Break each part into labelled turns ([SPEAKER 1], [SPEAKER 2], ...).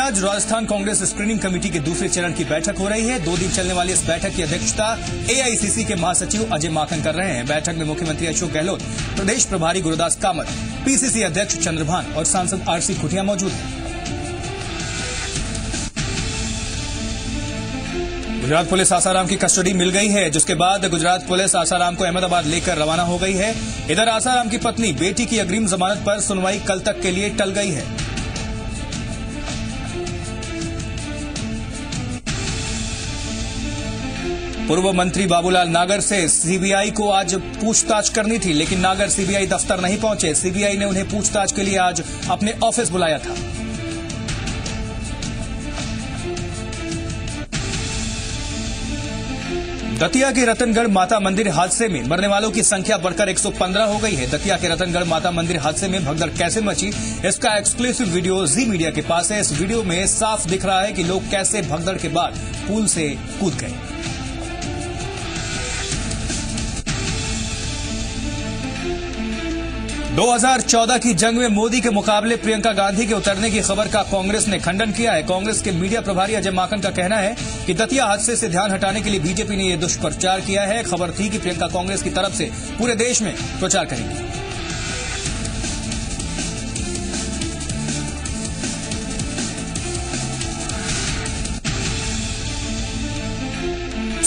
[SPEAKER 1] आज Rajasthan Congress screening committee के दूसरे चरण की बैठक हो रही है। 2 दिन चलने वाली इस बैठक की अध्यक्षता एआईसीसी के महासचिव अजय माकन कर रहे हैं। बैठक में मुख्यमंत्री अशोक गहलोत, प्रदेश प्रभारी गुरुदास कामत, पीसीसी अध्यक्ष चंद्रभान और सांसद आरसी खुटिया मौजूद हैं। गुजरात पुलिस आसाराम की कस्टडी मिल गई है, जिसके बाद गुजरात पुलिस आसाराम को अहमदाबाद लेकर रवाना हो गई है। इधर आसाराम की पत्नी बेटी की अग्रिम जमानत पर सुनवाई कल तक के लिए टल गई है। पूर्व मंत्री बाबूलाल नागर से सीबीआई को आज पूछताछ करनी थी, लेकिन नागर सीबीआई दफ्तर नहीं पहुंचे। सीबीआई ने उन्हें पूछताछ के लिए आज अपने ऑफिस बुलाया था। दतिया के रतनगढ़ माता मंदिर हादसे में मरने वालों की संख्या बढ़कर 115 हो गई है। दतिया के रतनगढ़ माता मंदिर हादसे में भगदड़ कैसे मची, इसका एक्सक्लूसिव वीडियो जी मीडिया के पास है। इस वीडियो में साफ दिख रहा है कि लोग कैसे भगदड़ के बाद पुल से कूद गए। दो 2014 की जंग में मोदी के मुकाबले प्रियंका गांधी के उतरने की खबर का कांग्रेस ने खंडन किया है। कांग्रेस के मीडिया प्रभारी अजय माकन का कहना है कि दतिया हादसे से ध्यान हटाने के लिए बीजेपी ने यह दुष्प्रचार किया है। खबर थी कि प्रियंका कांग्रेस की तरफ से पूरे देश में प्रचार करेंगी।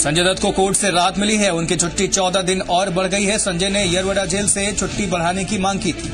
[SPEAKER 1] संजय दत्त को कोर्ट से राहत मिली है। उनकी छुट्टी 14 दिन और बढ़ गई है। संजय ने येरवडा जेल से छुट्टी बढ़ाने की मांग की थी।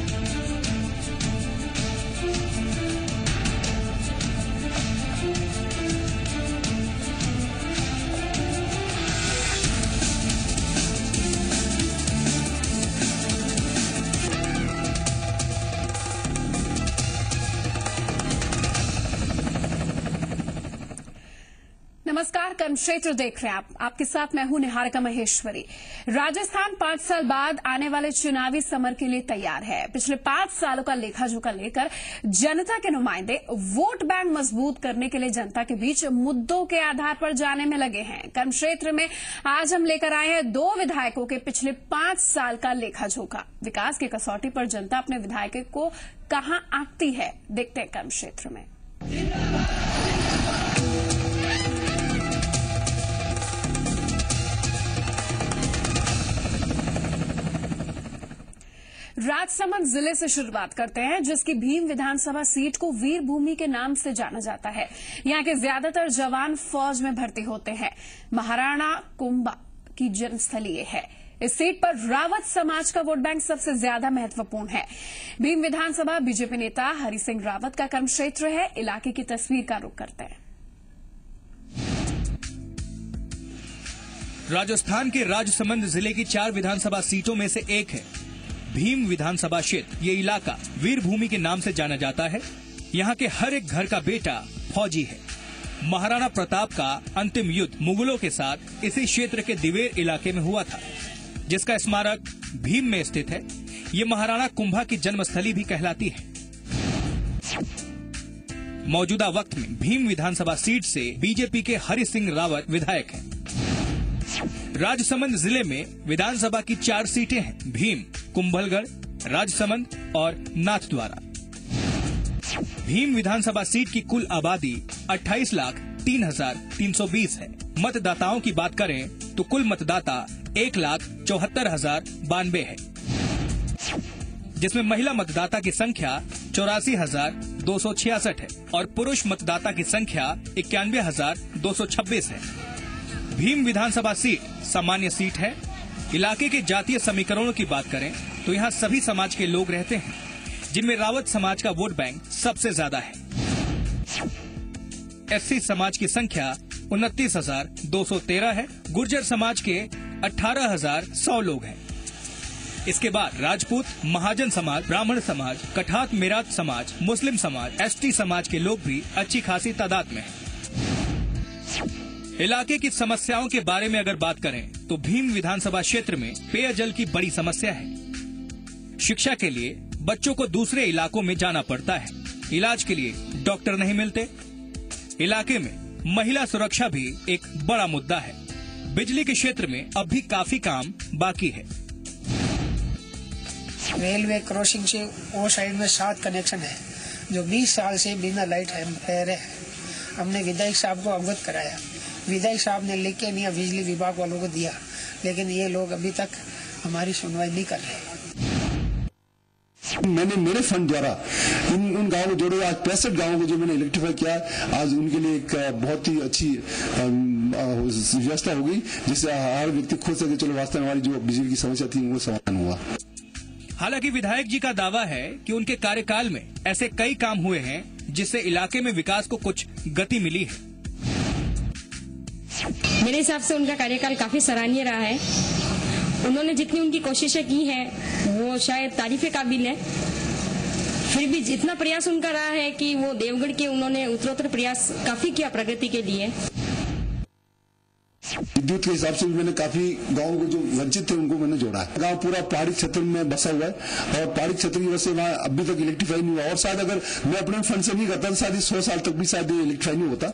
[SPEAKER 2] नमस्कार, कर्म क्षेत्र देख रहे हैं आप। आपके साथ मैं हूं निहारिका महेश्वरी। राजस्थान 5 साल बाद आने वाले चुनावी समर के लिए तैयार है। पिछले 5 सालों का लेखा-जोखा लेकर जनता के नुमाइंदे वोट बैंक मजबूत करने के लिए जनता के बीच मुद्दों के आधार पर जाने में लगे हैं। कर्म क्षेत्र में आज हम लेकर आए हैं 2 विधायकों के पिछले 5 साल का लेखा-जोखा। विकास की कसौटी पर जनता अपने विधायकों को कहां आंकती है, देखते हैं कर्म क्षेत्र में। राजसमंद जिले से शुरुआत करते हैं, जिसकी भीम विधानसभा सीट को वीर भूमि के नाम से जाना जाता है। यहां के ज्यादातर जवान फौज में भर्ती होते हैं। महाराणा कुंभा की जन्मस्थली ये है। इस सीट पर रावत समाज का वोट बैंक सबसे ज्यादा महत्वपूर्ण है। भीम विधानसभा बीजेपी नेता हरि सिंह रावत का कर्म क्षेत्र है। इलाके की तस्वीर का रुख करते हैं।
[SPEAKER 1] राजस्थान के राजसमंद जिले की 4 विधानसभा सीटों में से एक है भीम विधानसभा क्षेत्र। ये इलाका वीर भूमि के नाम से जाना जाता है। यहाँ के हर एक घर का बेटा फौजी है। महाराणा प्रताप का अंतिम युद्ध मुगलों के साथ इसी क्षेत्र के दिवेर इलाके में हुआ था, जिसका स्मारक भीम में स्थित है। ये महाराणा कुंभा की जन्मस्थली भी कहलाती है। मौजूदा वक्त में भीम विधानसभा सीट से बीजेपी के हरि सिंह रावत विधायक हैं। राजसमंद जिले में विधानसभा की 4 सीटें हैं: भीम, कुंभलगढ़, राजसमंद और नाथद्वारा। भीम विधानसभा सीट की कुल आबादी 28,03,320 है। मतदाताओं की बात करें तो कुल मतदाता 1,74,092 है, जिसमें महिला मतदाता की संख्या 84,266 है और पुरुष मतदाता की संख्या 91,226 है। भीम विधानसभा सीट सामान्य सीट है। इलाके के जातीय समीकरणों की बात करें तो यहाँ सभी समाज के लोग रहते हैं, जिनमें रावत समाज का वोट बैंक सबसे ज्यादा है। एससी समाज की संख्या 29,213 है। गुर्जर समाज के 18,100 लोग हैं। इसके बाद राजपूत, महाजन समाज, ब्राह्मण समाज, कठात मेरात समाज, मुस्लिम समाज, एसटी समाज के लोग भी अच्छी खासी तादाद में हैं। इलाके की समस्याओं के बारे में अगर बात करें तो भीम विधानसभा क्षेत्र में पेयजल की बड़ी समस्या है। शिक्षा के लिए बच्चों को दूसरे इलाकों में जाना पड़ता है। इलाज के लिए डॉक्टर नहीं मिलते। इलाके में महिला सुरक्षा भी एक बड़ा मुद्दा है। बिजली के क्षेत्र में अब भी काफी काम बाकी है।
[SPEAKER 3] रेलवे क्रॉसिंग से वो साइड में 7 कनेक्शन है जो 20 साल से बिना लाइट है रह रहे हैं। हमने विधायक साहब को अवगत कराया। विधायक साहब ने लिख के नहीं बिजली विभाग वालों को दिया, लेकिन ये लोग अभी तक हमारी सुनवाई नहीं कर रहे।
[SPEAKER 4] मैंने मेरे फंड द्वारा उन गाँवों को जोड़े। आज 65 गाँवों को जो मैंने इलेक्ट्रीफाई किया, आज उनके लिए एक बहुत ही अच्छी व्यवस्था होगी, जिससे हर व्यक्ति खुद सके चलो वास्तव में हमारी जो बिजली की समस्या थी वो समाधान हुआ।
[SPEAKER 1] हालांकि विधायक जी का दावा है कि उनके कार्यकाल में ऐसे कई काम हुए हैं जिससे इलाके में विकास को कुछ गति मिली है।
[SPEAKER 5] मेरे हिसाब से उनका कार्यकाल काफी सराहनीय रहा है। उन्होंने जितनी उनकी कोशिशें की हैं वो शायद तारीफे काबिल है। फिर भी जितना प्रयास उनका रहा है कि वो देवगढ़ के उन्होंने उत्तरोत्तर प्रयास काफी किया प्रगति के लिए।
[SPEAKER 4] विद्युत के हिसाब से भी मैंने काफी गांवों को जो वंचित थे उनको मैंने जोड़ा है। गांव पूरा पहाड़ी क्षेत्र में बसा हुआ है और पहाड़ी क्षेत्र की वजह से वहाँ अभी तक इलेक्ट्रीफाई नहीं हुआ, और शायद अगर मैं अपने फंड से नहीं करता तो शायद 100 साल तक भी शायद इलेक्ट्रीफाई नहीं होता।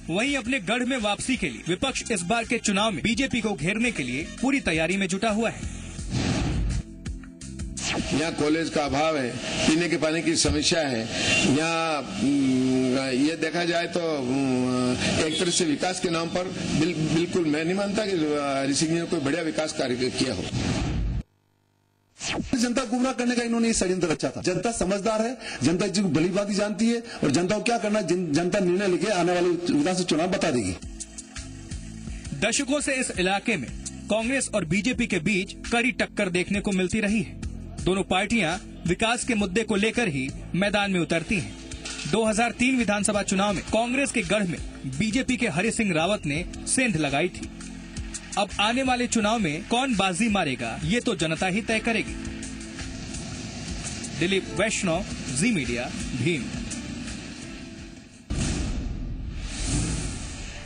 [SPEAKER 1] वहीं अपने गढ़ में वापसी के लिए विपक्ष इस बार के चुनाव में बीजेपी को घेरने के लिए पूरी तैयारी में जुटा हुआ है।
[SPEAKER 6] यहाँ कॉलेज का अभाव है, पीने के पानी की समस्या है। यहाँ ये देखा जाए तो एक तरह से विकास के नाम पर बिल्कुल मैं नहीं मानता कि हरि सिंह ने कोई बढ़िया विकास कार्य किया हो।
[SPEAKER 4] जनता को गुमराह करने का इन्होंने ये षड्यंत्र रचा था। जनता समझदार है, जनता जी को भली भांति जानती है और जनता को क्या करना जनता निर्णय लेके आने वाले विधानसभा चुनाव बता देगी।
[SPEAKER 1] दशकों से इस इलाके में कांग्रेस और बीजेपी के बीच कड़ी टक्कर देखने को मिलती रही है। दोनों पार्टियां विकास के मुद्दे को लेकर ही मैदान में उतरती हैं। 2003 विधानसभा चुनाव में कांग्रेस के गढ़ में बीजेपी के हरि सिंह रावत ने सेंध लगाई थी। अब आने वाले चुनाव में कौन बाजी मारेगा ये तो जनता ही तय करेगी। दिलीप वैष्णव, जी मीडिया, भीम।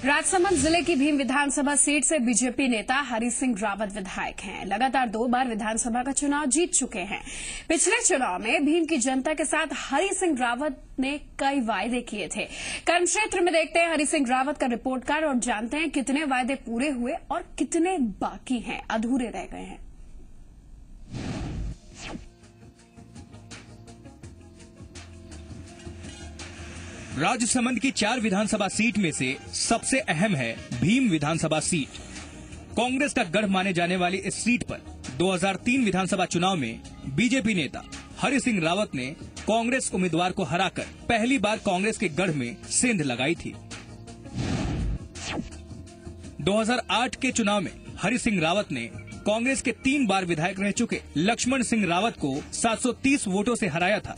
[SPEAKER 2] राजसमंद जिले की भीम विधानसभा सीट से बीजेपी नेता हरि सिंह रावत विधायक हैं। लगातार 2 बार विधानसभा का चुनाव जीत चुके हैं। पिछले चुनाव में भीम की जनता के साथ हरि सिंह रावत ने कई वायदे किए थे। कर्म क्षेत्र में देखते हैं हरि सिंह रावत का रिपोर्ट कार्ड और जानते हैं कितने वायदे पूरे हुए और कितने बाकी हैं, अधूरे रह गए हैं।
[SPEAKER 1] राजसमंद की 4 विधानसभा सीट में से सबसे अहम है भीम विधानसभा सीट। कांग्रेस का गढ़ माने जाने वाली इस सीट पर 2003 विधानसभा चुनाव में बीजेपी नेता हरि सिंह रावत ने कांग्रेस उम्मीदवार को हराकर पहली बार कांग्रेस के गढ़ में सेंध लगाई थी। 2008 के चुनाव में हरि सिंह रावत ने कांग्रेस के 3 बार विधायक रह चुके लक्ष्मण सिंह रावत को 730 वोटों से हराया था।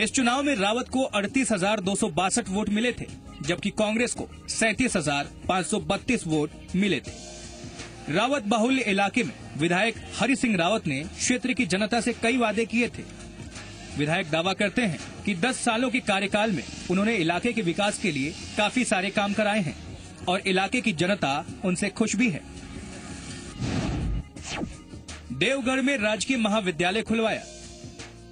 [SPEAKER 1] इस चुनाव में रावत को 38,262 वोट मिले थे, जबकि कांग्रेस को 37,532 वोट मिले थे। रावत बाहुल्य इलाके में विधायक हरि सिंह रावत ने क्षेत्र की जनता से कई वादे किए थे। विधायक दावा करते हैं कि 10 सालों के कार्यकाल में उन्होंने इलाके के विकास के लिए काफी सारे काम कराए हैं और इलाके की जनता उनसे खुश भी है। देवगढ़ में राजकीय महाविद्यालय खुलवाया,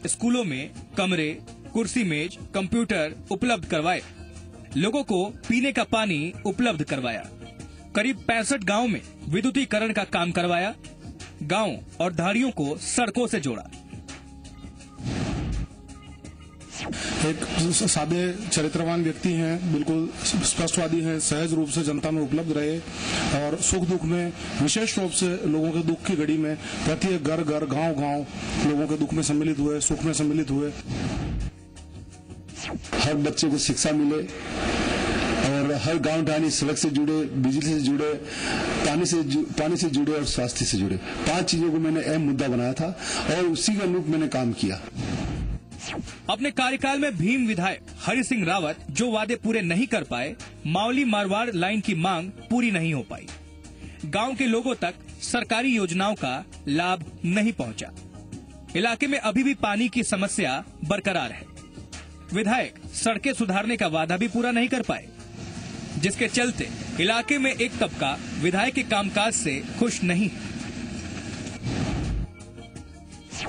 [SPEAKER 1] स्कूलों में कमरे, कुर्सी मेज, कंप्यूटर उपलब्ध करवाए, लोगों को पीने का पानी उपलब्ध करवाया, करीब 65 गांव में विद्युतीकरण का काम करवाया, गांव और धारियों को सड़कों से जोड़ा।
[SPEAKER 7] एक सादे चरित्रवान व्यक्ति हैं, बिल्कुल स्पष्टवादी हैं, सहज रूप से जनता में उपलब्ध रहे और सुख दुख में विशेष रूप से लोगों के दुख की घड़ी में प्रत्येक घर घर गांव गांव लोगों के दुख में सम्मिलित हुए, सुख में सम्मिलित हुए।
[SPEAKER 4] हर बच्चे को शिक्षा मिले और हर गांव ढाणी सड़क से जुड़े, बिजली से जुड़े, पानी से जुड़े और स्वास्थ्य से जुड़े। 5 चीजों को मैंने अहम मुद्दा बनाया था और उसी के अनुरूप मैंने काम किया।
[SPEAKER 1] अपने कार्यकाल में भीम विधायक हरि सिंह रावत जो वादे पूरे नहीं कर पाए, मावली मारवाड़ लाइन की मांग पूरी नहीं हो पाई, गांव के लोगों तक सरकारी योजनाओं का लाभ नहीं पहुंचा, इलाके में अभी भी पानी की समस्या बरकरार है। विधायक सड़कें सुधारने का वादा भी पूरा नहीं कर पाए, जिसके चलते इलाके में एक तबका विधायक के कामकाज से खुश नहीं है।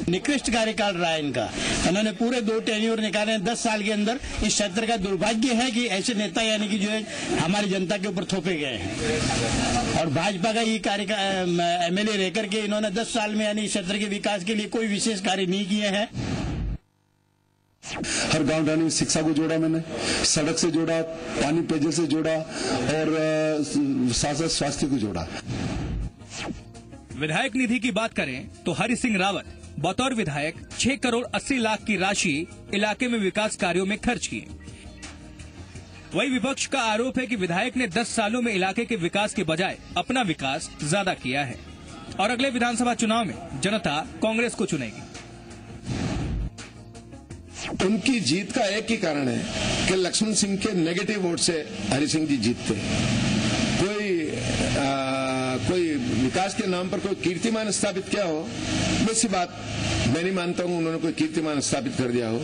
[SPEAKER 8] निकृष्ट कार्यकाल रहा है इनका। उन्होंने पूरे 2 टेन्योर निकाले 10 साल के अंदर। इस क्षेत्र का दुर्भाग्य है कि ऐसे नेता यानी कि जो है हमारी जनता के ऊपर थोपे गए हैं और भाजपा का ये एमएलए रह करके इन्होंने 10 साल में यानी इस क्षेत्र के विकास के लिए कोई विशेष कार्य नहीं किए हैं।
[SPEAKER 4] हर गांव ढाणी में शिक्षा को जोड़ा मैंने, सड़क से जोड़ा, पानी पेयजल से जोड़ा और साथ स्वास्थ्य को जोड़ा।
[SPEAKER 1] विधायक निधि की बात करें तो हरि सिंह रावत बतौर विधायक 6 करोड़ 80 लाख की राशि इलाके में विकास कार्यों में खर्च की। वही विपक्ष का आरोप है कि विधायक ने 10 सालों में इलाके के विकास के बजाय अपना विकास ज्यादा किया है और अगले विधानसभा चुनाव में जनता कांग्रेस को चुनेगी।
[SPEAKER 6] उनकी जीत का एक ही कारण है कि लक्ष्मण सिंह के नेगेटिव वोट से हरि सिंह जी जीतते। कोई विकास के नाम पर कोई कीर्तिमान स्थापित किया हो, वैसी बात मैं नहीं मानता हूं उन्होंने कोई कीर्तिमान स्थापित कर दिया हो।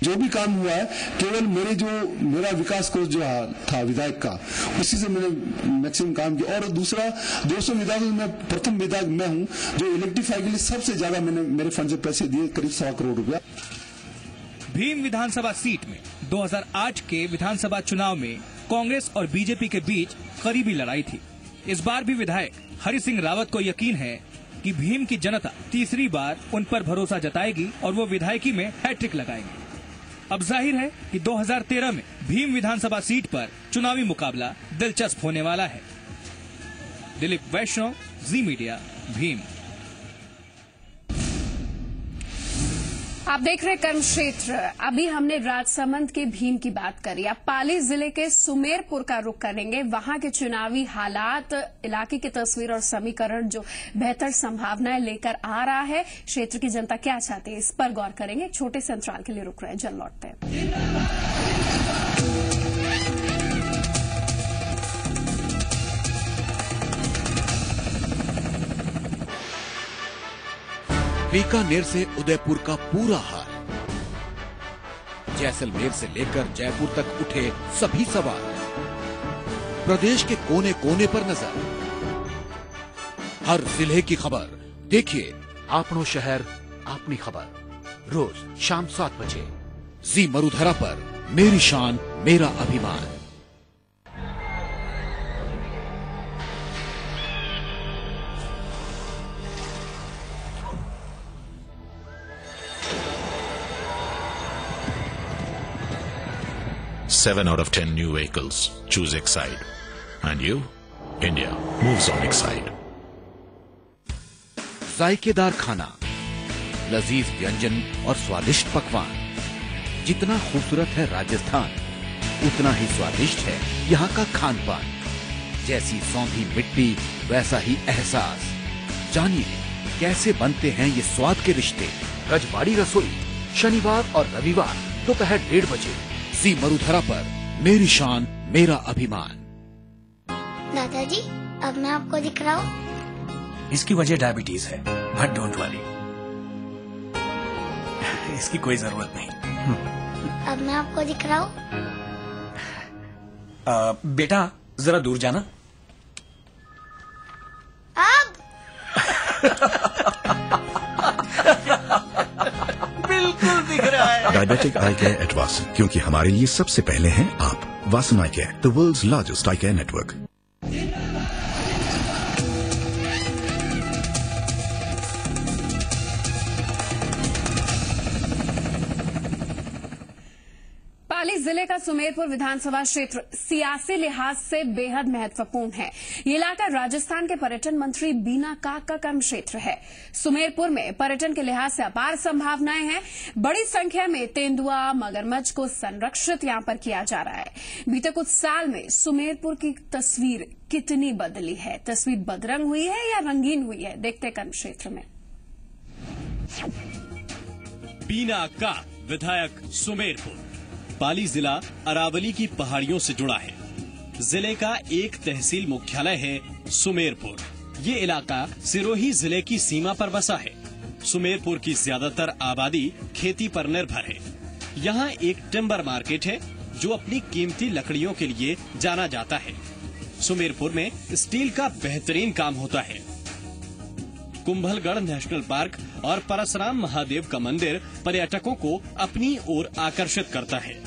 [SPEAKER 4] जो भी काम हुआ है केवल मेरा विकास कोष जो था विधायक का, उसी से मैंने मैक्सिमम काम किया। और दूसरा 200 विधायकों में प्रथम विधायक मैं हूं जो इलेक्ट्रीफाई के लिए सबसे ज्यादा मैंने मेरे फंड से पैसे दिए, करीब 1.25 करोड़ रुपया।
[SPEAKER 1] भीम विधानसभा सीट में 2008 के विधानसभा चुनाव में कांग्रेस और बीजेपी के बीच करीबी लड़ाई थी। इस बार भी विधायक हरि सिंह रावत को यकीन है कि भीम की जनता तीसरी बार उन पर भरोसा जताएगी और वो विधायकी में हैट्रिक लगाएंगे। अब जाहिर है कि 2013 में भीम विधानसभा सीट पर चुनावी मुकाबला दिलचस्प होने वाला है। दिलीप वैष्णव, जी मीडिया, भीम।
[SPEAKER 2] आप देख रहे कर्म क्षेत्र। अभी हमने राजसमंद के भीम की बात करी, अब पाली जिले के सुमेरपुर का रुख करेंगे। वहां के चुनावी हालात, इलाके की तस्वीर और समीकरण जो बेहतर संभावनाएं लेकर आ रहा है, क्षेत्र की जनता क्या चाहती है, इस पर गौर करेंगे। एक छोटे से अंतराल के लिए रुक रहे हैं, जल्द लौटते हैं।
[SPEAKER 9] बीकानेर से उदयपुर का पूरा हाल, जैसलमेर से लेकर जयपुर तक उठे सभी सवाल, प्रदेश के कोने कोने पर नजर, हर जिले की खबर देखिए आपनो शहर आपनी खबर, रोज शाम 7 बजे जी मरुधरा पर। मेरी शान मेरा अभिमान।
[SPEAKER 10] Seven out of 10 new vehicles choose Exide. And you? India moves on Exide.
[SPEAKER 9] जायकेदार खाना, लजीज व्यंजन और स्वादिष्ट पकवान। जितना खूबसूरत है राजस्थान, उतना ही स्वादिष्ट है यहाँ का खान पान। जैसी सौंधी मिट्टी वैसा ही एहसास। जानिए कैसे बनते हैं ये स्वाद के रिश्ते। रजवाड़ी रसोई, शनिवार और रविवार दोपहर 1:30 बजे जी मरुधरा पर। मेरी शान मेरा अभिमान।
[SPEAKER 11] दादाजी, अब मैं आपको दिख रहा हूँ।
[SPEAKER 12] इसकी वजह डायबिटीज है, बट डोंट वरी, इसकी कोई जरूरत नहीं।
[SPEAKER 11] अब मैं आपको दिख रहा हूँ।
[SPEAKER 12] बेटा जरा दूर जाना।
[SPEAKER 11] अब
[SPEAKER 12] बिल्कुल दिख रहा है।
[SPEAKER 10] Diabetic Eye Care at Vasan, क्योंकि हमारे लिए सबसे पहले हैं आप। Vasan Eye Care, the world's largest eye care network.
[SPEAKER 2] पाली जिले का सुमेरपुर विधानसभा क्षेत्र सियासी लिहाज से बेहद महत्वपूर्ण है। ये इलाका राजस्थान के पर्यटन मंत्री बीना काक का कर्म क्षेत्र है। सुमेरपुर में पर्यटन के लिहाज से अपार संभावनाएं हैं। बड़ी संख्या में तेंदुआ, मगरमच्छ को संरक्षित यहां पर किया जा रहा है। बीते कुछ साल में सुमेरपुर की तस्वीर कितनी बदली है, तस्वीर बदरंग हुई है या रंगीन हुई है, देखते कर्म क्षेत्र में।
[SPEAKER 13] बीना काक, विधायक सुमेरपुर। पाली जिला अरावली की पहाड़ियों से जुड़ा है। जिले का एक तहसील मुख्यालय है सुमेरपुर। ये इलाका सिरोही जिले की सीमा पर बसा है। सुमेरपुर की ज्यादातर आबादी खेती पर निर्भर है। यहाँ एक टिम्बर मार्केट है जो अपनी कीमती लकड़ियों के लिए जाना जाता है। सुमेरपुर में स्टील का बेहतरीन काम होता है। कुंभलगढ़ नेशनल पार्क और परशुराम महादेव का मंदिर पर्यटकों को अपनी ओर आकर्षित करता है।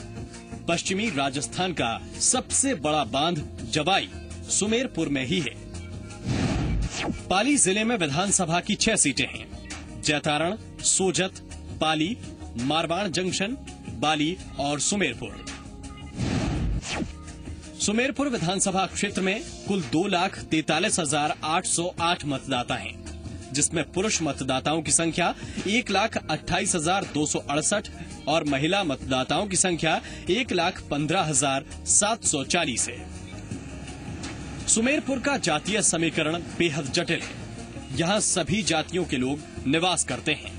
[SPEAKER 13] पश्चिमी राजस्थान का सबसे बड़ा बांध जवाई सुमेरपुर में ही है। पाली जिले में विधानसभा की 6 सीटें हैं। जैतारण, सोजत, पाली, मारवाड़ जंक्शन, बाली और सुमेरपुर। सुमेरपुर विधानसभा क्षेत्र में कुल 2,43,808 मतदाता हैं, जिसमें पुरुष मतदाताओं की संख्या 1,28,268 और महिला मतदाताओं की संख्या 1,15,740 है। सुमेरपुर का जातीय समीकरण बेहद जटिल है। यहाँ सभी जातियों के लोग निवास करते हैं।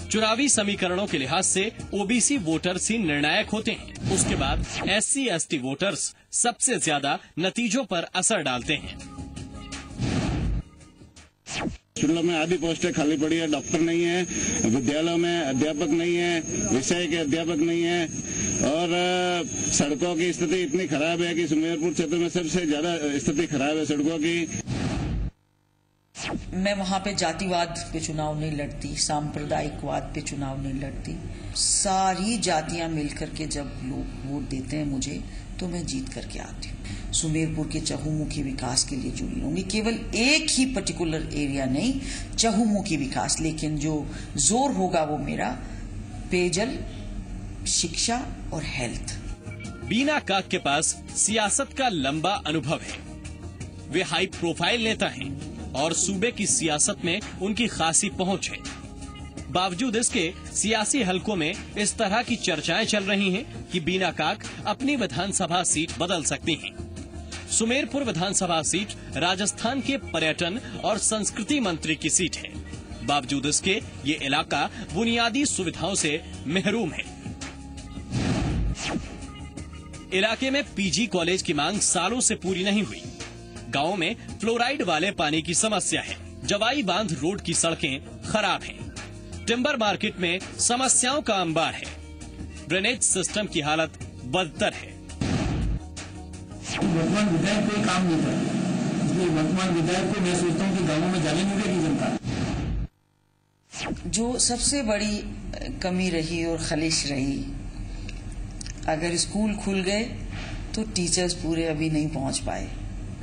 [SPEAKER 13] चुनावी समीकरणों के लिहाज से ओबीसी वोटर्स ही निर्णायक होते हैं। उसके बाद SC ST वोटर्स सबसे ज्यादा नतीजों पर असर डालते हैं।
[SPEAKER 14] स्कूलों में आधी पोस्टें खाली पड़ी है, डॉक्टर नहीं है, विद्यालयों में अध्यापक नहीं है, विषय के अध्यापक नहीं है और सड़कों की स्थिति इतनी खराब है कि सुमेरपुर क्षेत्र में सबसे ज्यादा स्थिति खराब है सड़कों की।
[SPEAKER 15] मैं वहाँ पे जातिवाद पे चुनाव नहीं लड़ती, सांप्रदायिकवाद पे चुनाव नहीं लड़ती। सारी जातियां मिलकर के जब लोग वोट देते हैं मुझे, तो मैं जीत करके आती हूँ। सुमेरपुर के चहुमुखी विकास के लिए जुड़ी होंगी, केवल एक ही पर्टिकुलर एरिया नहीं, चहुमुखी विकास। लेकिन जो जोर होगा वो मेरा पेयजल, शिक्षा और हेल्थ।
[SPEAKER 13] बीना काक के पास सियासत का लंबा अनुभव है। वे हाई प्रोफाइल नेता हैं और सूबे की सियासत में उनकी खासी पहुंच है। बावजूद इसके सियासी हलकों में इस तरह की चर्चाएं चल रही हैं कि बीना काक अपनी विधानसभा सीट बदल सकती हैं। सुमेरपुर विधानसभा सीट राजस्थान के पर्यटन और संस्कृति मंत्री की सीट है। बावजूद इसके ये इलाका बुनियादी सुविधाओं से महरूम है। इलाके में PG कॉलेज की मांग सालों से पूरी नहीं हुई। गांव में फ्लोराइड वाले पानी की समस्या है। जवाई बांध रोड की सड़कें खराब हैं। टिम्बर मार्केट में समस्याओं का अंबार है। ड्रेनेज सिस्टम की हालत बदतर है।
[SPEAKER 16] वर्तमान विधायक कोई काम नहीं कर, इसलिए वर्तमान विधायक को मैं सोचता हूँ कि गाँवों में जाने नहीं देगी जनता।
[SPEAKER 15] जो सबसे बड़ी कमी रही और खलिश रही, अगर स्कूल खुल गए तो टीचर्स पूरे अभी नहीं पहुंच पाए।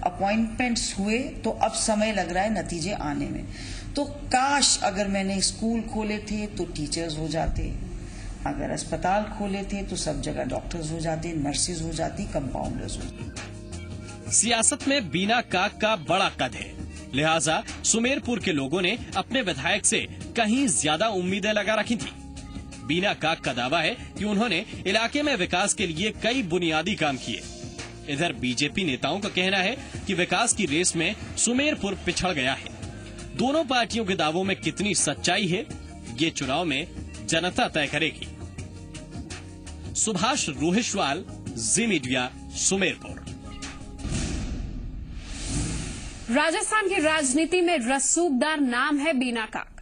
[SPEAKER 15] अपॉइंटमेंट्स हुए तो अब समय लग रहा है नतीजे आने में। तो काश अगर मैंने स्कूल खोले थे तो टीचर्स हो जाते, अगर अस्पताल खोले थे तो सब जगह डॉक्टर्स हो जाते, नर्सेज हो जाती, कंपाउंडर्स हो जाते।
[SPEAKER 13] सियासत में बीना काक का बड़ा कद है, लिहाजा सुमेरपुर के लोगों ने अपने विधायक से कहीं ज्यादा उम्मीदें लगा रखी थी। बीना काक का दावा है कि उन्होंने इलाके में विकास के लिए कई बुनियादी काम किए। इधर बीजेपी नेताओं का कहना है कि विकास की रेस में सुमेरपुर पिछड़ गया है। दोनों पार्टियों के दावों में कितनी सच्चाई है, ये चुनाव में जनता तय करेगी। सुभाष रोहिशवाल, जी मीडिया, सुमेरपुर।
[SPEAKER 2] राजस्थान की राजनीति में रसूखदार नाम है बीना काक।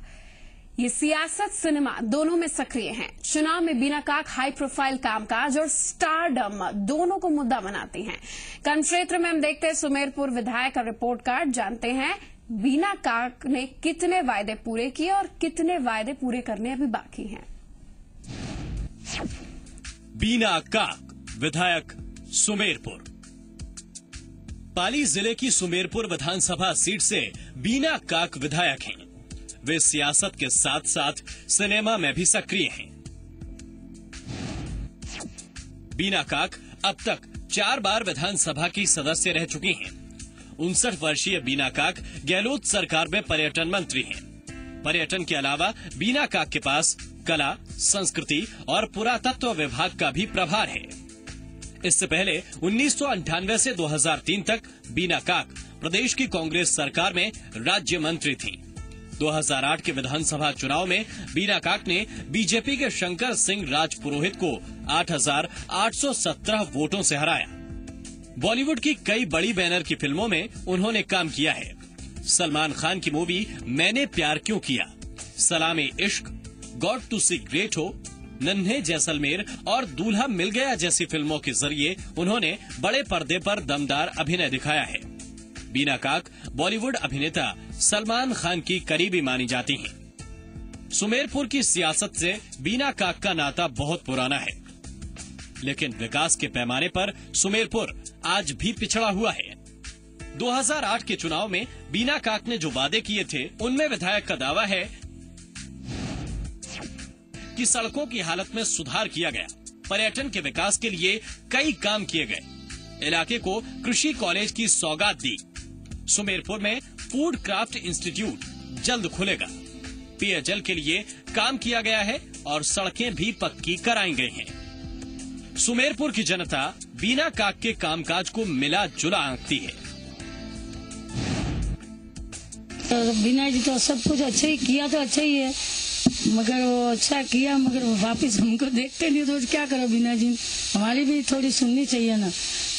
[SPEAKER 2] ये सियासत, सिनेमा दोनों में सक्रिय हैं। चुनाव में बीना काक हाई प्रोफाइल कामकाज और स्टारडम दोनों को मुद्दा बनाती हैं। कर्म क्षेत्र में हम देखते हैं सुमेरपुर विधायक का रिपोर्ट कार्ड। जानते हैं बीना काक ने कितने वायदे पूरे किए और कितने वायदे पूरे करने अभी बाकी हैं।
[SPEAKER 13] बीना काक, विधायक, सुमेरपुर। पाली जिले की सुमेरपुर विधानसभा सीट से बीना काक विधायक हैं। वे सियासत के साथ साथ सिनेमा में भी सक्रिय हैं। बीना काक अब तक 4 बार विधानसभा की सदस्य रह चुकी हैं। 59 वर्षीय बीना काक गहलोत सरकार में पर्यटन मंत्री हैं। पर्यटन के अलावा बीना काक के पास कला, संस्कृति और पुरातत्व विभाग का भी प्रभार है। इससे पहले 1998 से 2003 तक बीना काक प्रदेश की कांग्रेस सरकार में राज्य मंत्री थी। 2008 के विधानसभा चुनाव में बीना काक ने बीजेपी के शंकर सिंह राजपुरोहित को 8,817 वोटों से हराया। बॉलीवुड की कई बड़ी बैनर की फिल्मों में उन्होंने काम किया है। सलमान खान की मूवी मैंने प्यार क्यों किया, सलामे इश्क, गॉड टू सी ग्रेट हो, नन्हे जैसलमेर और दूल्हा मिल गया जैसी फिल्मों के जरिए उन्होंने बड़े पर्दे पर दमदार अभिनय दिखाया है। बीना काक बॉलीवुड अभिनेता सलमान खान की करीबी मानी जाती हैं। सुमेरपुर की सियासत से बीना काक का नाता बहुत पुराना है, लेकिन विकास के पैमाने पर सुमेरपुर आज भी पिछड़ा हुआ है। 2008 के चुनाव में बीना काक ने जो वादे किए थे, उनमें विधायक का दावा है कि सड़कों की हालत में सुधार किया गया, पर्यटन के विकास के लिए कई काम किए गए, इलाके को कृषि कॉलेज की सौगात दी। सुमेरपुर में फूड क्राफ्ट इंस्टीट्यूट जल्द खुलेगा, पेयजल के लिए काम किया गया है और सड़कें भी पक्की कराई गई हैं। सुमेरपुर की जनता बीना काक के कामकाज को मिला जुला आंकती है।
[SPEAKER 17] बीना जी तो सब कुछ अच्छा ही किया, तो अच्छा ही है, मगर वो अच्छा किया, मगर वापस हमको देखते नहीं तो क्या करो बीना जी, हमारी भी थोड़ी सुननी चाहिए ना,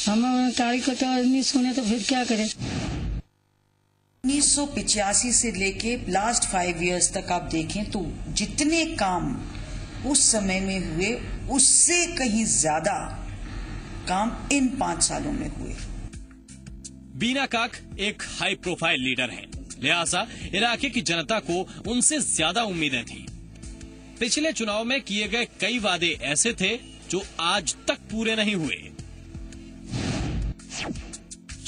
[SPEAKER 17] हम कार्यकर्ता नहीं सुने तो फिर क्या करें।
[SPEAKER 15] 1985 से लेके लास्ट 5 इयर्स तक आप देखें तो जितने काम उस समय में हुए उससे कहीं ज्यादा काम इन 5 सालों में हुए।
[SPEAKER 13] बीना काक एक हाई प्रोफाइल लीडर हैं, लिहाजा इलाके की जनता को उनसे ज्यादा उम्मीदें थी। पिछले चुनाव में किए गए कई वादे ऐसे थे जो आज तक पूरे नहीं हुए।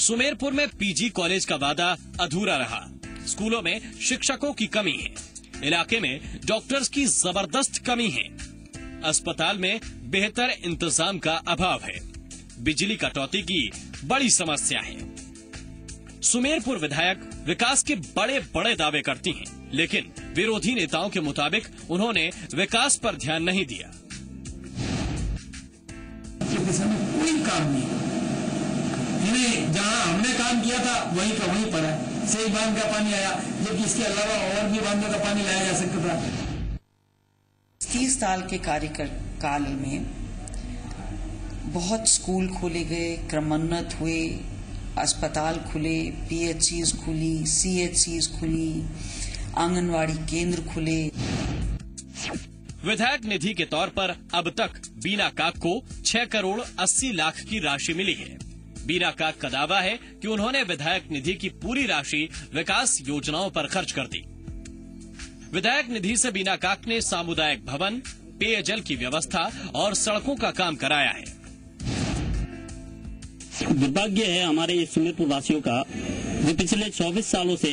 [SPEAKER 13] सुमेरपुर में पीजी कॉलेज का वादा अधूरा रहा, स्कूलों में शिक्षकों की कमी है, इलाके में डॉक्टर्स की जबरदस्त कमी है, अस्पताल में बेहतर इंतजाम का अभाव है, बिजली कटौती की बड़ी समस्या है। सुमेरपुर विधायक विकास के बड़े बड़े दावे करती हैं, लेकिन विरोधी नेताओं के मुताबिक उन्होंने विकास पर ध्यान नहीं दिया।
[SPEAKER 16] कोई काम नहीं, जहाँ हमने काम किया था वहीं का वहीं पड़ा है। सही बांध का पानी आया, जबकि इसके अलावा और भी बांधों का पानी लाया जा सकता था।
[SPEAKER 15] 30 साल के कार्यकाल में बहुत स्कूल खोले गए, क्रमोन्नत हुए, अस्पताल खुले, PHCs खुली, CHCs खुली, आंगनवाड़ी केंद्र खुले।
[SPEAKER 13] विधायक निधि के तौर पर अब तक बीना काक को 6 करोड़ 80 लाख की राशि मिली है। बीना काक का दावा है कि उन्होंने विधायक निधि की पूरी राशि विकास योजनाओं पर खर्च कर दी। विधायक निधि से बीना काक ने सामुदायिक भवन, पेयजल की व्यवस्था और सड़कों का काम कराया है।
[SPEAKER 18] दुर्भाग्य है हमारे इस सुमेरपुर वासियों का, जो पिछले 24 सालों से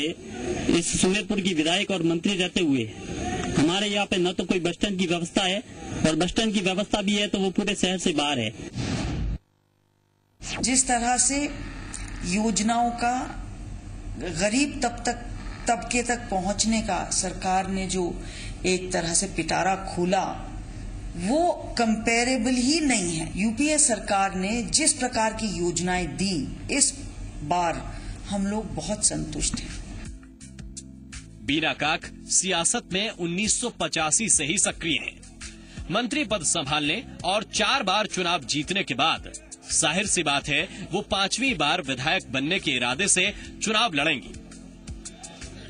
[SPEAKER 18] इस सुमेरपुर की विधायक और मंत्री रहते हुए हमारे यहाँ पे न तो कोई बस स्टैंड की व्यवस्था है, और बस स्टैंड की व्यवस्था भी है तो वो पूरे शहर से बाहर है।
[SPEAKER 15] जिस तरह से योजनाओं का गरीब तबके तक पहुंचने का सरकार ने जो एक तरह से पिटारा खोला, वो कंपेरेबल ही नहीं है। यूपीए सरकार ने जिस प्रकार की योजनाएं दी, इस बार हम लोग बहुत संतुष्ट हैं।
[SPEAKER 13] बीना काक सियासत में 1985 से ही सक्रिय हैं। मंत्री पद संभालने और 4 बार चुनाव जीतने के बाद जाहिर सी बात है वो 5वीं बार विधायक बनने के इरादे से चुनाव लड़ेंगी।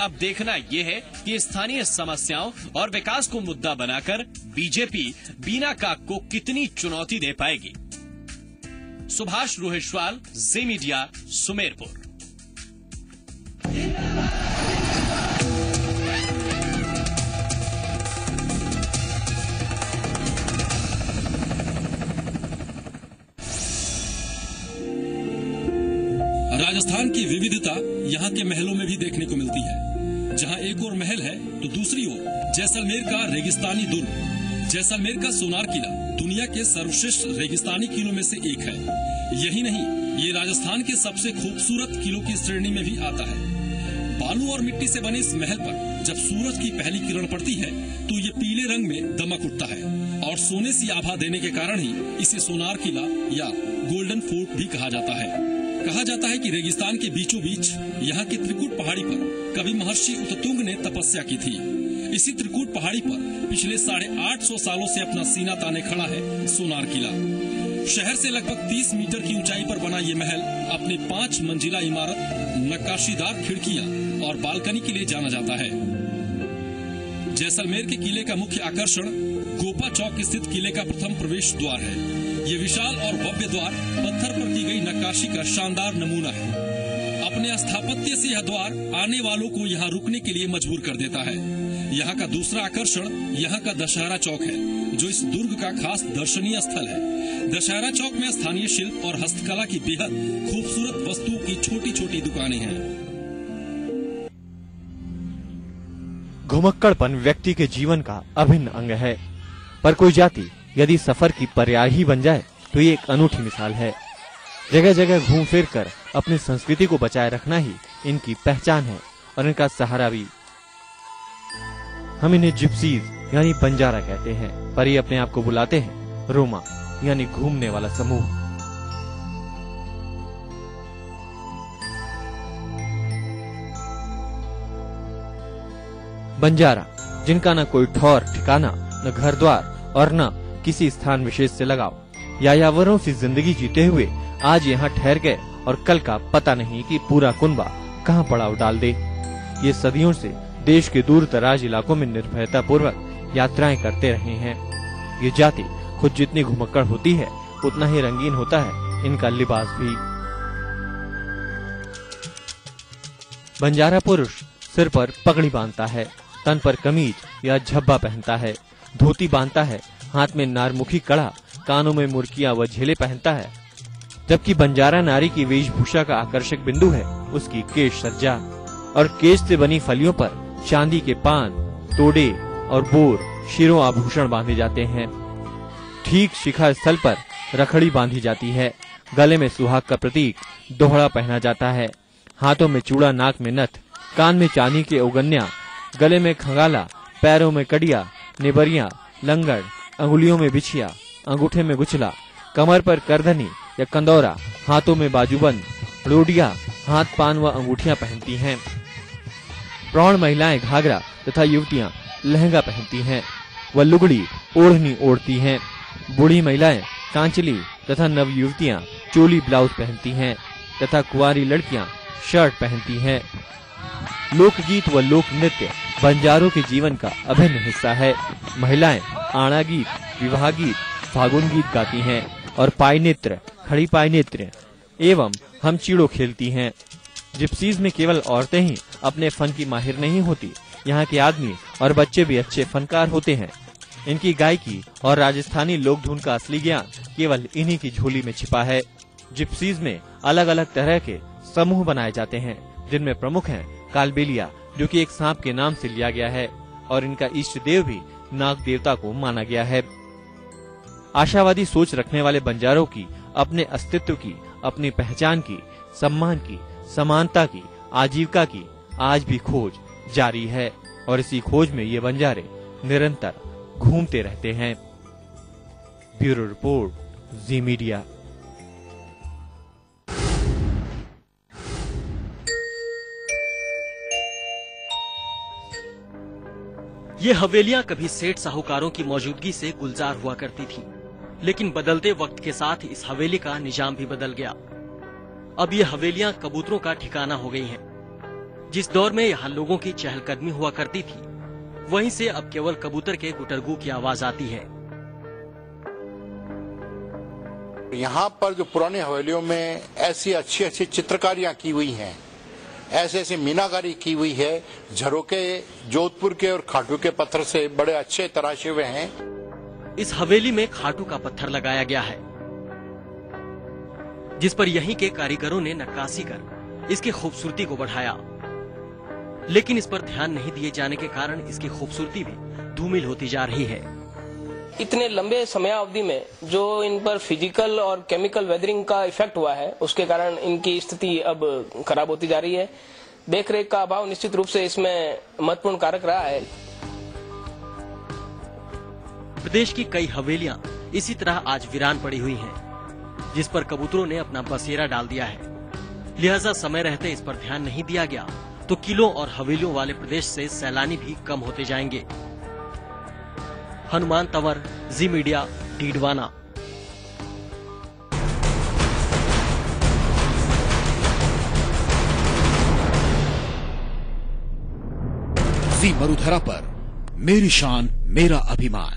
[SPEAKER 13] अब देखना यह है कि स्थानीय समस्याओं और विकास को मुद्दा बनाकर बीजेपी बीना काक को कितनी चुनौती दे पाएगी। सुभाष रोहिशवाल, जी मीडिया, सुमेरपुर।
[SPEAKER 19] राजस्थान की विविधता यहाँ के महलों में भी देखने को मिलती है। जहाँ एक और महल है तो दूसरी ओर जैसलमेर का रेगिस्तानी दुर्ग। जैसलमेर का सोनार किला दुनिया के सर्वश्रेष्ठ रेगिस्तानी किलों में से एक है। यही नहीं, ये राजस्थान के सबसे खूबसूरत किलों की श्रेणी में भी आता है। बालू और मिट्टी से बने इस महल पर जब सूरज की पहली किरण पड़ती है तो ये पीले रंग में दमक उठता है, और सोने सी आभा देने के कारण ही इसे सोनार किला या गोल्डन फोर्ट भी कहा जाता है। कहा जाता है कि रेगिस्तान के बीचों बीच यहाँ की त्रिकुट पहाड़ी पर कवि महर्षि उत्तुंग ने तपस्या की थी। इसी त्रिकुट पहाड़ी पर पिछले 850 सालों से अपना सीना ताने खड़ा है सोनार किला। शहर से लगभग 30 मीटर की ऊंचाई पर बना ये महल अपने 5 मंजिला इमारत, नक्काशीदार खिड़कियां और बालकनी के लिए जाना जाता है। जैसलमेर के किले का मुख्य आकर्षण गोपा चौक स्थित किले का प्रथम प्रवेश द्वार है। ये विशाल और भव्य द्वार पत्थर पर की गई नक्काशी का शानदार नमूना है। अपने स्थापत्य से यह द्वार आने वालों को यहाँ रुकने के लिए मजबूर कर देता है। यहाँ का दूसरा आकर्षण यहाँ का दशहरा चौक है, जो इस दुर्ग का खास दर्शनीय स्थल है। दशहरा चौक में स्थानीय शिल्प और हस्तकला की बेहद खूबसूरत वस्तुओं की छोटी छोटी दुकानें हैं।
[SPEAKER 20] घुमक्कड़पन व्यक्ति के जीवन का अभिन्न अंग है। पर कोई जाति यदि सफर की पर्याय ही बन जाए तो ये एक अनूठी मिसाल है। जगह जगह घूम फिर कर अपनी संस्कृति को बचाए रखना ही इनकी पहचान है और इनका सहारा भी। हम इन्हें जिप्सीज यानी बंजारा कहते हैं, पर ये अपने आप को बुलाते हैं रोमा यानी घूमने वाला समूह। बंजारा जिनका न कोई ठौर ठिकाना, न घर द्वार और न किसी स्थान विशेष से लगाव, यायावरों से जिंदगी जीते हुए आज यहाँ ठहर गए और कल का पता नहीं कि पूरा कुनबा कहाँ पड़ाव डाल दे। ये सदियों से देश के दूर दराज इलाकों में निर्भयता पूर्वक यात्राएं करते रहे हैं। ये जाति खुद जितनी घुमक्कड़ होती है उतना ही रंगीन होता है इनका लिबास भी। बंजारा पुरुष सिर पर पगड़ी बांधता है, तन पर कमीज या झब्बा पहनता है, धोती बांधता है, हाथ में नारमुखी कड़ा, कानों में मुर्कियां व झेले पहनता है। जबकि बंजारा नारी की वेशभूषा का आकर्षक बिंदु है उसकी केश सज्जा, और केश से बनी फलियों पर चांदी के पान, तोड़े और बोर शिरों आभूषण बांधे जाते हैं। ठीक शिखा स्थल पर रखड़ी बांधी जाती है, गले में सुहाग का प्रतीक दोहड़ा पहना जाता है, हाथों में चूड़ा, नाक में नथ, कान में चांदी के उगन्या, गले में खंगाला, पैरों में कड़िया, निबरिया, लंगड़, अंगुलियों में बिछिया, अंगूठे में गुचला, कमर पर करधनी या कंदौरा, हाथों में बाजूबंद, रोडिया, हाथ पान व अंगूठियां पहनती हैं। प्रौढ़ महिलाएं घाघरा तथा युवतियां लहंगा पहनती हैं व लुगड़ी ओढ़नी ओढ़ती हैं। बूढ़ी महिलाएं कांचली तथा नव युवतियां चोली ब्लाउज पहनती हैं तथा कुंवारी लड़कियां शर्ट पहनती हैं। लोकगीत व लोक नृत्य बंजारों के जीवन का अभिन्न हिस्सा है। महिलाएं आड़ा गीत, विवाह गीत, फागुन गीत गाती हैं और पाई नृत्य, खड़ी पाई नृत्य एवं हम चीड़ो खेलती हैं। जिप्सीज में केवल औरतें ही अपने फन की माहिर नहीं होती, यहाँ के आदमी और बच्चे भी अच्छे फनकार होते हैं। इनकी गायकी और राजस्थानी लोक धुन का असली ज्ञान केवल इन्हीं की झोली में छिपा है। जिप्सीज में अलग अलग तरह के समूह बनाए जाते हैं, जिनमें प्रमुख हैं कालबेलिया, जो कि एक सांप के नाम से लिया गया है, और इनका इष्ट देव भी नाग देवता को माना गया है। आशावादी सोच रखने वाले बंजारों की अपने अस्तित्व की, अपनी पहचान की, सम्मान की, समानता की, आजीविका की आज भी खोज जारी है, और इसी खोज में ये बंजारे निरंतर घूमते रहते हैं। ब्यूरो रिपोर्ट, जी मीडिया।
[SPEAKER 21] ये हवेलियां कभी सेठ साहूकारों की मौजूदगी से गुलजार हुआ करती थीं, लेकिन बदलते वक्त के साथ इस हवेली का निजाम भी बदल गया। अब ये हवेलियां कबूतरों का ठिकाना हो गई हैं। जिस दौर में यहाँ लोगों की चहलकदमी हुआ करती थी, वहीं से अब केवल कबूतर के गुटरगू की आवाज आती है।
[SPEAKER 22] यहाँ पर जो पुरानी हवेलियों में ऐसी अच्छी अच्छी चित्रकारियां की हुई हैं, ऐसे ऐसी मीनाकारी की हुई है, झरोके जोधपुर के और खाटू के पत्थर से बड़े अच्छे तराशे हुए हैं।
[SPEAKER 21] इस हवेली में खाटू का पत्थर लगाया गया है, जिस पर यहीं के कारीगरों ने नक्काशी कर इसकी खूबसूरती को बढ़ाया। लेकिन इस पर ध्यान नहीं दिए जाने के कारण इसकी खूबसूरती भी धूमिल होती जा रही है।
[SPEAKER 23] इतने लंबे समयावधि में जो इन पर फिजिकल और केमिकल वेदरिंग का इफेक्ट हुआ है, उसके कारण इनकी स्थिति अब खराब होती जा रही है। देखरेख का अभाव निश्चित रूप से इसमें महत्वपूर्ण कारक रहा है।
[SPEAKER 21] प्रदेश की कई हवेलियां इसी तरह आज वीरान पड़ी हुई हैं, जिस पर कबूतरों ने अपना बसेरा डाल दिया है। लिहाजा समय रहते इस पर ध्यान नहीं दिया गया तो किलों और हवेलियों वाले प्रदेश से सैलानी भी कम होते जाएंगे। हनुमान तंवर, जी मीडिया, डीडवाना।
[SPEAKER 9] जी मरुधरा पर मेरी शान मेरा अभिमान।